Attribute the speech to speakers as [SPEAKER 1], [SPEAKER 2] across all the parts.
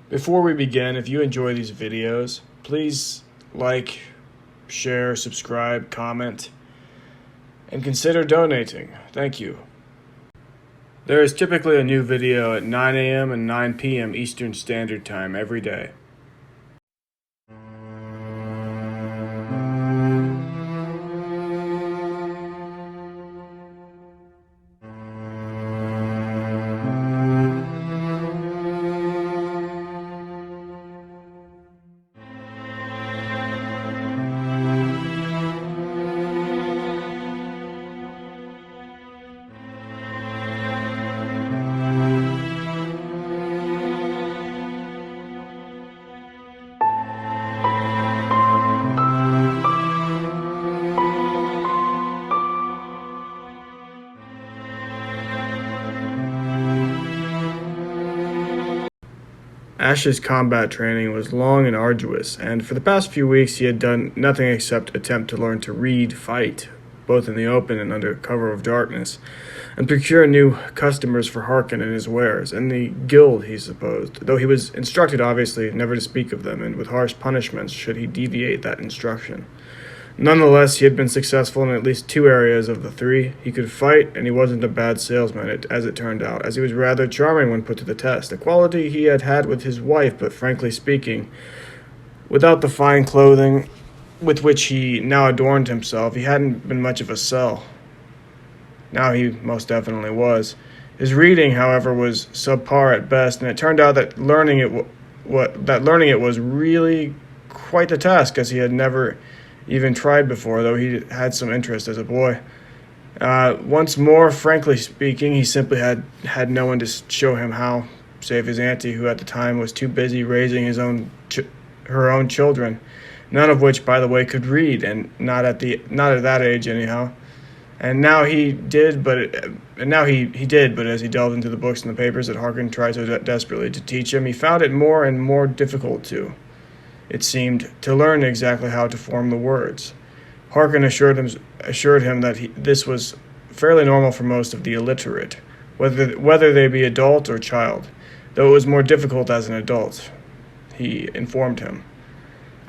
[SPEAKER 1] Before we begin, if you enjoy these videos, please like, share, subscribe, comment, and consider donating. Thank you. There is typically a new video at 9 a.m. and 9 p.m. Eastern Standard Time every day. Ash's combat training was long and arduous, and for the past few weeks he had done nothing except attempt to learn to read, fight, both in the open and under cover of darkness, and procure new customers for Harken and his wares, and the guild, he supposed, though he was instructed, obviously, never to speak of them, and with harsh punishments should he deviate that instruction. Nonetheless, he had been successful in at least two areas of the three. He could fight, and he wasn't a bad salesman, as it turned out, as he was rather charming when put to the test, a quality he had had with his wife, but frankly speaking, without the fine clothing with which he now adorned himself, he hadn't been much of a sell. Now he most definitely was. His reading, however, was subpar at best, and it turned out that learning it was really quite a task, as he had never even tried before, though he had some interest as a boy. Once more, frankly speaking, he simply had no one to show him how, save his auntie, who at the time was too busy raising her own children, none of which, by the way, could read, and not at that age anyhow. And now he did, but as he delved into the books and the papers that Harken tried so desperately to teach him, he found it more and more difficult to, it seemed, to learn exactly how to form the words. Harken assured him that this was fairly normal for most of the illiterate, whether they be adult or child, though it was more difficult as an adult, he informed him.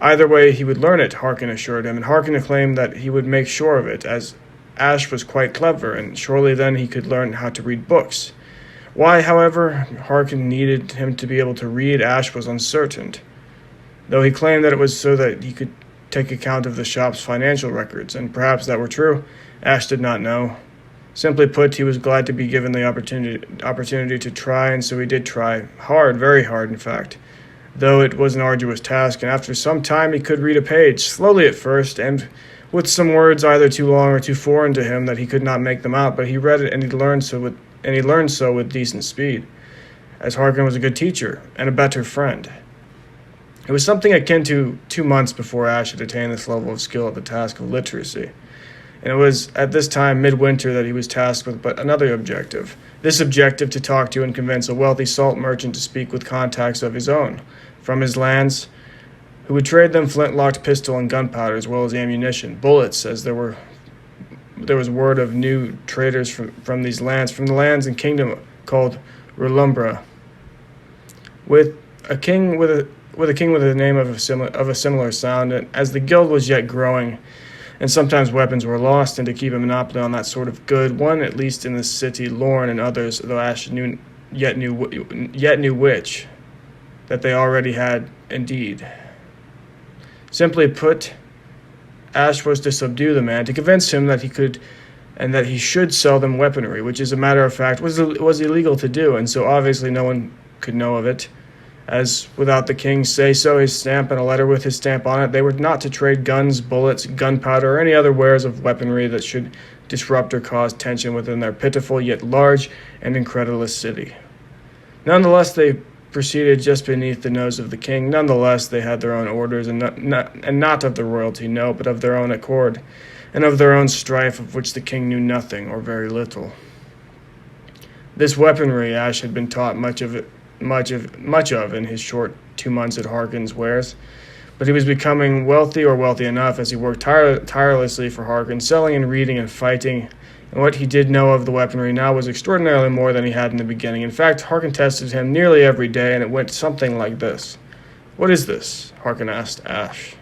[SPEAKER 1] Either way, he would learn it, Harken assured him, and Harken claimed that he would make sure of it, as Ash was quite clever, and surely then he could learn how to read books. Why, however, Harken needed him to be able to read Ash was uncertain, though he claimed that it was so that he could take account of the shop's financial records, and perhaps that were true. Ash did not know. Simply put, he was glad to be given the opportunity to try, and so he did try. Hard, very hard, in fact, though it was an arduous task, and after some time he could read a page, slowly at first, and with some words either too long or too foreign to him that he could not make them out, but he read it, and he learned so with decent speed, as Harken was a good teacher and a better friend. It was something akin to 2 months before Ash had attained this level of skill at the task of literacy, and it was at this time, midwinter, that he was tasked with but another objective. This objective to talk to and convince a wealthy salt merchant to speak with contacts of his own, from his lands, who would trade them flintlocked pistol and gunpowder, as well as ammunition, bullets, as there was word of new traders from these lands, from the lands and kingdom called Rulumbra, with a king with a name of a similar sound, and as the guild was yet growing, and sometimes weapons were lost, and to keep a monopoly on that sort of good, one at least in the city, Lorne and others, though Ash knew which, that they already had indeed. Simply put, Ash was to subdue the man, to convince him that he could, and that he should sell them weaponry, which, as a matter of fact, was illegal to do, and so obviously no one could know of it, as without the king's say-so, his stamp, and a letter with his stamp on it, they were not to trade guns, bullets, gunpowder, or any other wares of weaponry that should disrupt or cause tension within their pitiful yet large and incredulous city. Nonetheless, they proceeded just beneath the nose of the king. Nonetheless, they had their own orders, and not of the royalty, no, but of their own accord, and of their own strife, of which the king knew nothing, or very little. This weaponry Ash had been taught much of in his short 2 months at Harken's wares, but he was becoming wealthy enough as he worked tirelessly for Harken, selling and reading and fighting and what he did know of the weaponry now was extraordinarily more than he had in the beginning. In fact, Harken tested him nearly every day, and it went something like this. "What is this?" Harken asked Ash.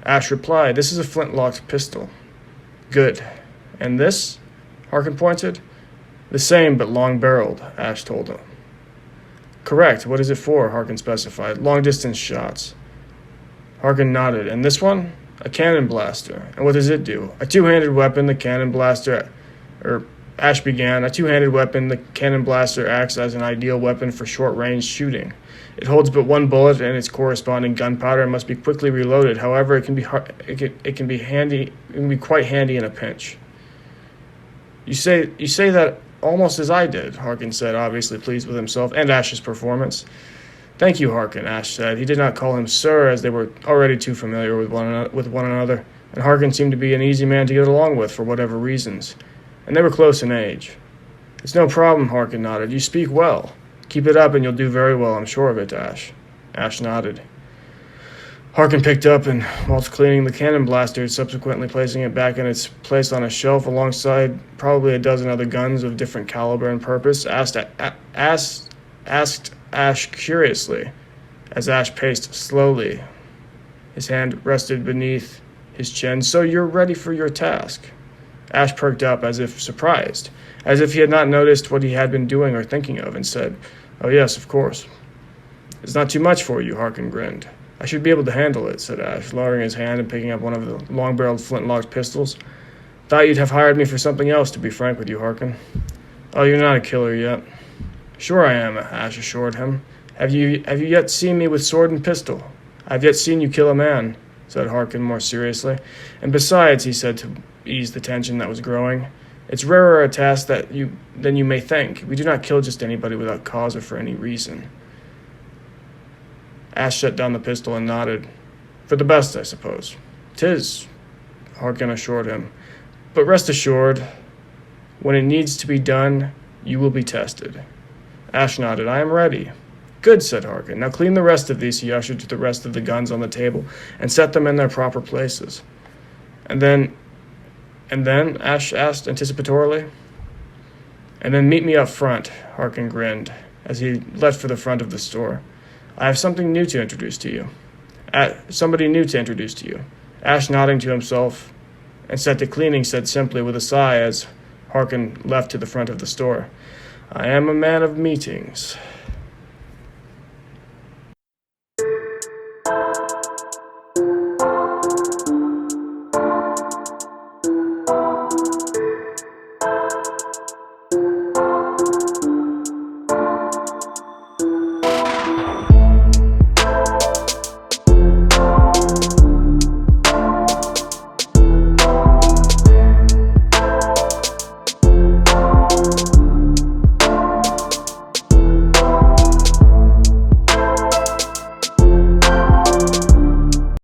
[SPEAKER 1] Ash replied, "This is a flintlocked pistol." "Good. And this?" Harken pointed. "The same, but long-barreled," Ash told him. "Correct. What is it for?" Harken specified. "Long-distance shots." Harken nodded. "And this one?" "A cannon blaster." "And what does it do?" "A two-handed weapon, the cannon blaster..." Ash began. "A two-handed weapon, the cannon blaster acts as an ideal weapon for short-range shooting. It holds but one bullet and its corresponding gunpowder and must be quickly reloaded. However, it can be quite handy in a pinch." You say that almost as I did," Harken said, obviously pleased with himself and Ash's performance. "Thank you, Harken," Ash said. He did not call him sir, as they were already too familiar with one another, and Harken seemed to be an easy man to get along with for whatever reasons, and they were close in age. "It's no problem," Harken nodded. "You speak well. Keep it up and you'll do very well, I'm sure of it, Ash." Ash nodded. Harken picked up and, whilst cleaning the cannon blaster, subsequently placing it back in its place on a shelf alongside probably a dozen other guns of different caliber and purpose, asked Ash curiously, as Ash paced slowly. His hand rested beneath his chin. "So you're ready for your task?" Ash perked up as if surprised, as if he had not noticed what he had been doing or thinking of, and said, "Oh yes, of course." "It's not too much for you," Harken grinned. "I should be able to handle it," said Ash, lowering his hand and picking up one of the long-barreled flintlock pistols. "Thought you'd have hired me for something else, to be frank with you, Harken." "Oh, you're not a killer yet." "Sure I am," Ash assured him. Have you yet seen me with sword and pistol?" "I've yet seen you kill a man," said Harken more seriously. "And besides," he said to ease the tension that was growing, "it's rarer a task than you may think. We do not kill just anybody without cause or for any reason." Ash set down the pistol and nodded. "For the best, I suppose." "'Tis," Harken assured him. "But rest assured, when it needs to be done, you will be tested." Ash nodded. "I am ready." "Good," said Harken. "Now clean the rest of these," he ushered to the rest of the guns on the table, "and set them in their proper places." And then, Ash asked anticipatorily. "And then meet me up front," Harken grinned, as he left for the front of the store. "I have something new to introduce to you." Somebody new to introduce to you. Ash, nodding to himself and set to cleaning, said simply with a sigh as Harken left to the front of the store, "I am a man of meetings."